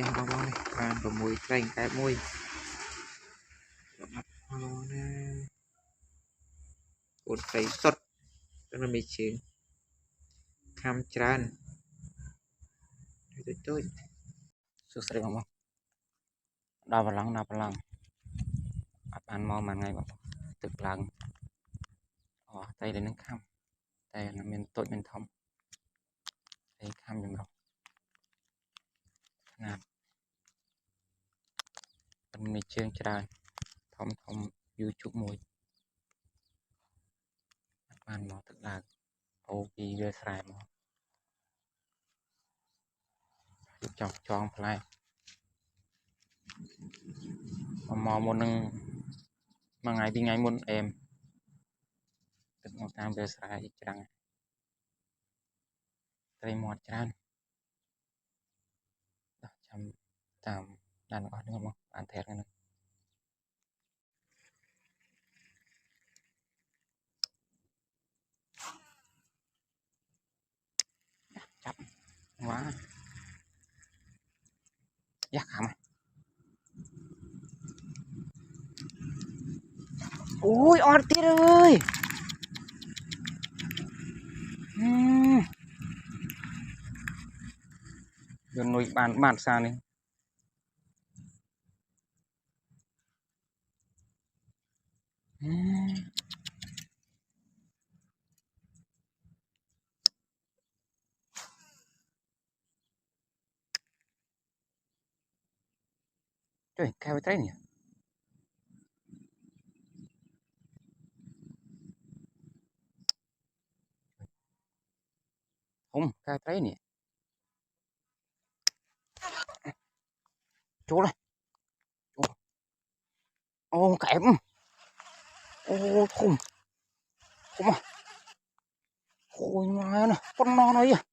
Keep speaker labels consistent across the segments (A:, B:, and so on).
A: em bao bao bàn và mùi cành cái mùi cột cây sọt đó là mấy chuyện cam tràn tôi
B: Sukses bang bang. Đào vào lăng ăn mau mà ngay bangตึกหลังอ๋อtayเลยนั่งข้ามtay là miền tội miền thông tayข้ามยังเราขนาดมันมีเชิงจานทอมยูชุบมวยมันมอตึกหลังโอ้ปีเรือสายมอจอกจองพลายมอมุนนึงมาไงปีไงมุนเอ็มตึกมอตามเรือสายจังไตรมอดจานจำตามด้านก่อนนึกมั้งอ่านแทนกันนึงจับว้าอยากขำโอ้ยออดที่เลยโยนนุยบานซานี่ช่วยแค่ไปเต้นเนี่ยkhôngแค่เต้นเนี่ยchú này ô kẹp ô khùng khùng à ôi mà nè con non này à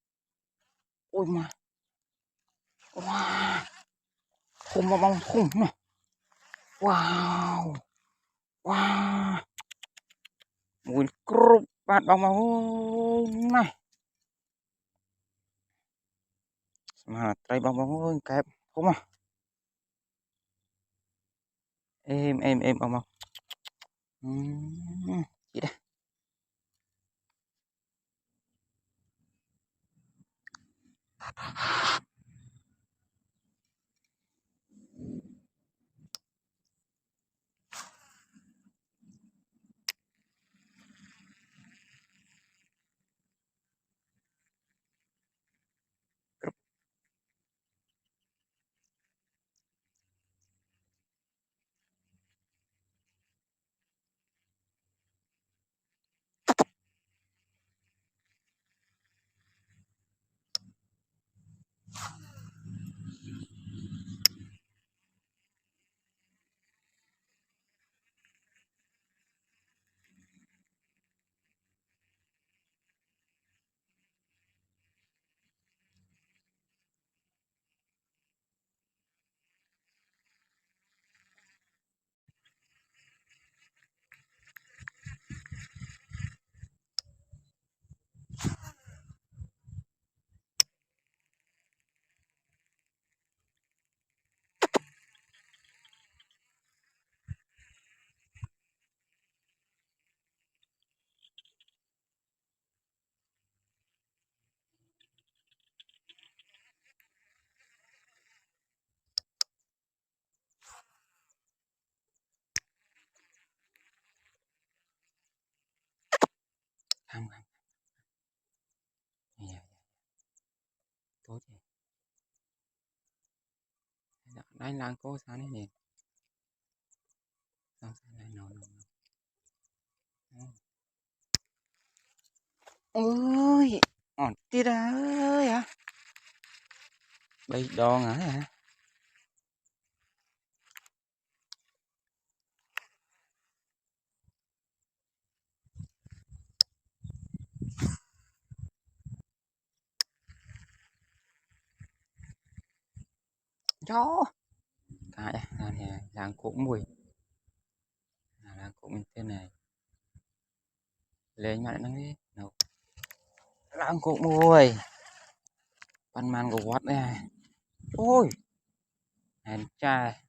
B: ôi mà wow khùng mà bông khùng nè wow wow mùi cướp bát bông bông này mà tay bông bông kẹp khùng à em bông bông chị đây không tốt đây là cô sao này nè sao này nó ôi ọt tí ra ơi hả bây đo ngã hả chó cái này làng cũng mùi làng cũng thế này lên mặt nó đi đâu làng cũng mùi pan man của quát này ôi hẹn trai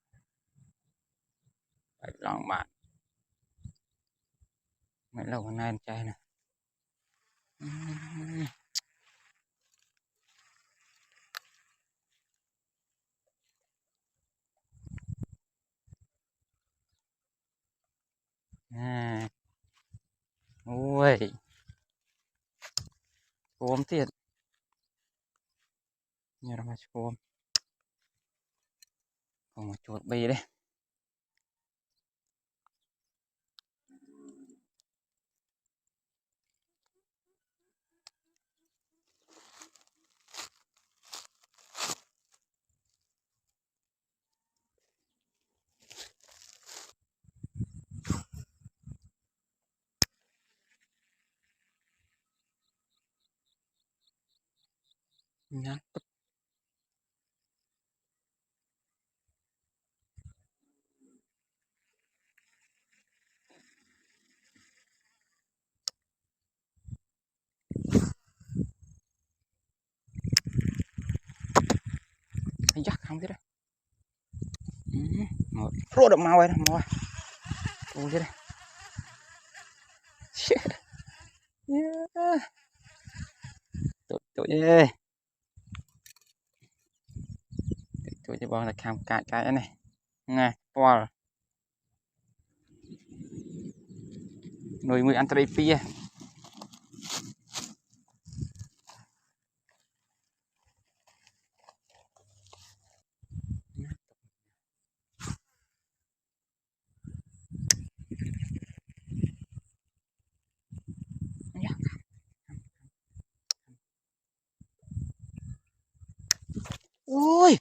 B: phải lòng bạn mấy lâu con hẹn trai nè à, ui ôm thiệt nhờ mà ôm còn một chuột bì đây nhá chắc không thế đấy một pro đậm màu ấy màu ô thế đây tụi ơi tụi cho bọn là cam cái này nè wow nuôi mười ăn tây pia ui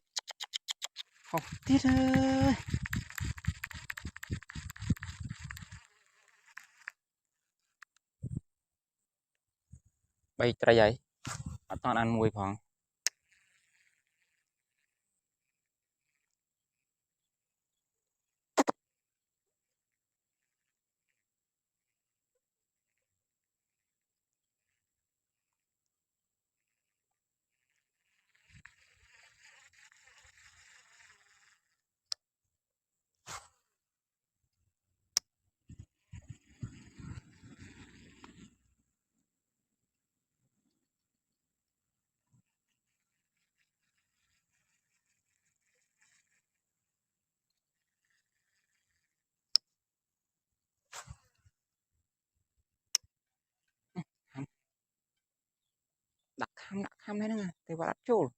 B: không tiếc ơi bay trái vậy toàn ăn mùi phòng đặt khăm đấy nè thì vào đặt chỗ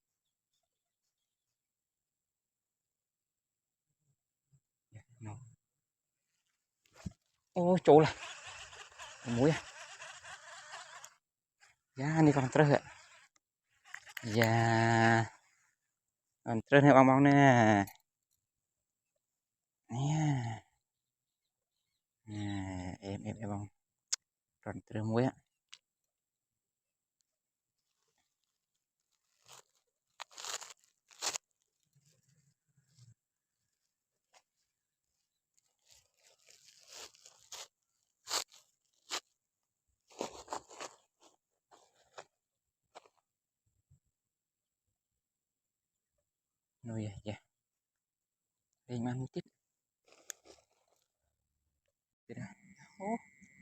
B: ô chỗ là muối à ya ini còn terus ya ya còn terus nih bang nè nè nè em bang còn terus muối á nuôi ya lên mang tiếp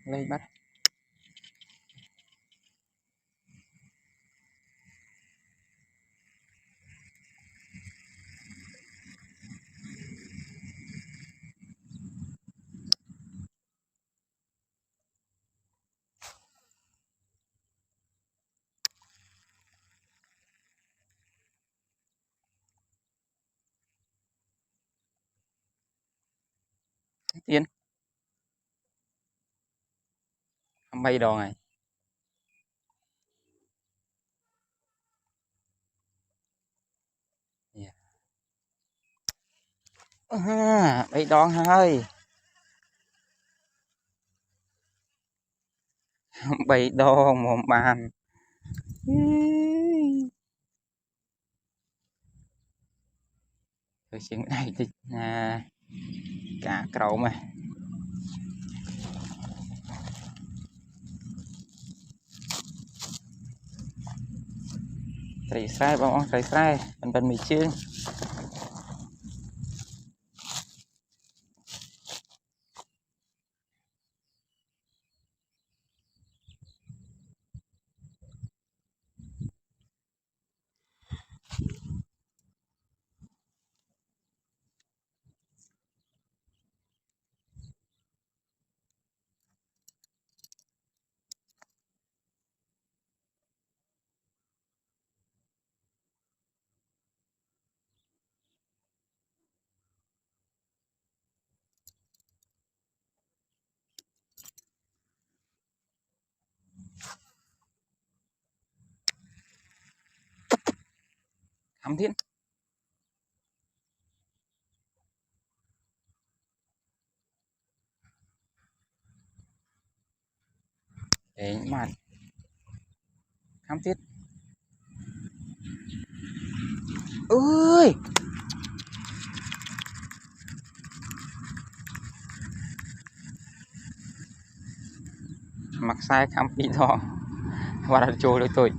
B: lên bắt tiến không bay đồ này yeah. Bay đòn hơi bay đòn một bàn tôi xin này thì cả cậu mà trời sai bông trời sai bên mì chương khám thiết để mà khám thiết ơi mặc sai khám pí thọ và đặt trôi đôi tôi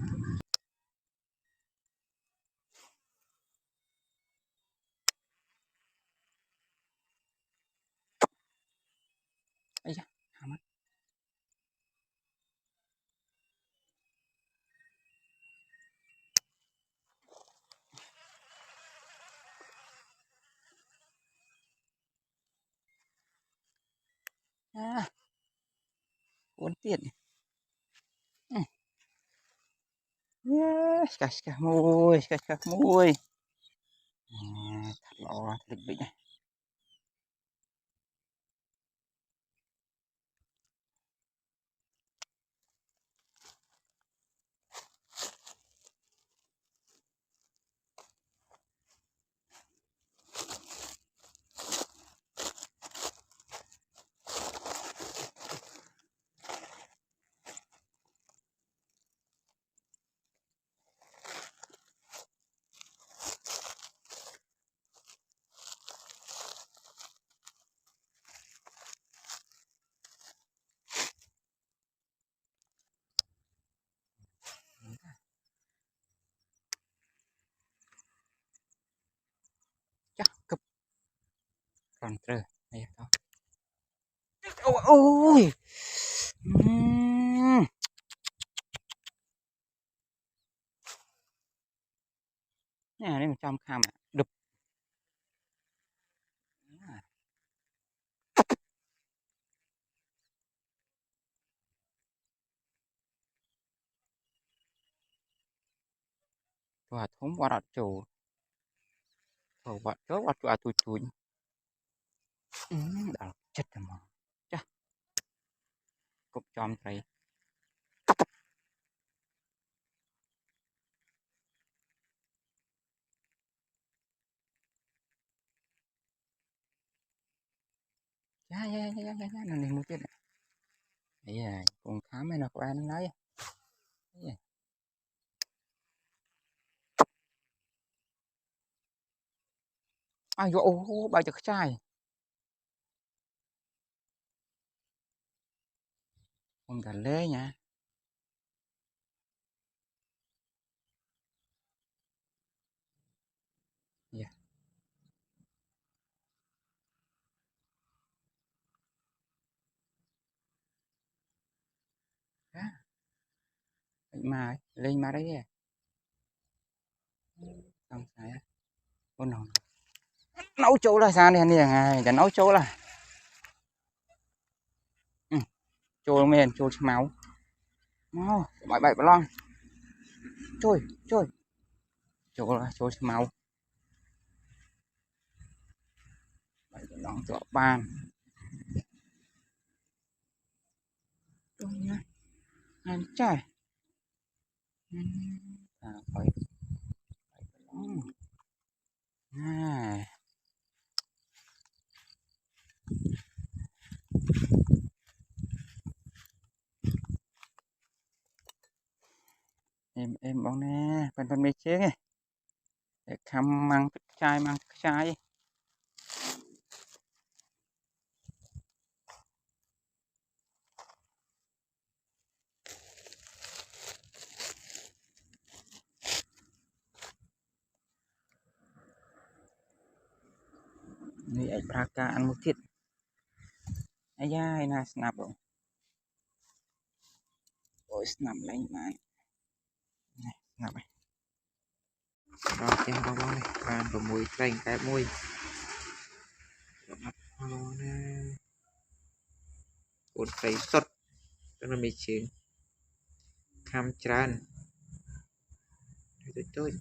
B: ấy da hàm mắt cuốn tiền yes cả môi cả môi thật lo lịch bị này chắc cấp còn trời này đó ôi nhà đây 100 kham à đục và thống qua đặt chủ vào vợ chớ qua chùa tụi tụi đã chết rồi mà chắc cục chom thấy dạ này một tiết này ấy à cùng khám hay là có ăn lấy ai vô ô bà chật trai không cả lê nha dạ mà lên mà đấy nè không phải con nào nấu chỗ là sao nè nè ngày để nấu chỗ là chỗ men chỗ máu máu bậy bậy lon trôi trôi chỗ là chỗ máu bậy lon chỗ ban trôi nhá ăn trái phải em bóng nè phần mấy chế này để khăm mang chaiนี่ไอ้ปราการมุทิตไอ้ย่ายน่าสนับโอ้ยสนับแรงมากสนับไป
A: rồi cho bong bóng này bàn và mùi cành cái mùi mặt hồ nè cuốn cây sốt cho nó mới chín cam chan tôi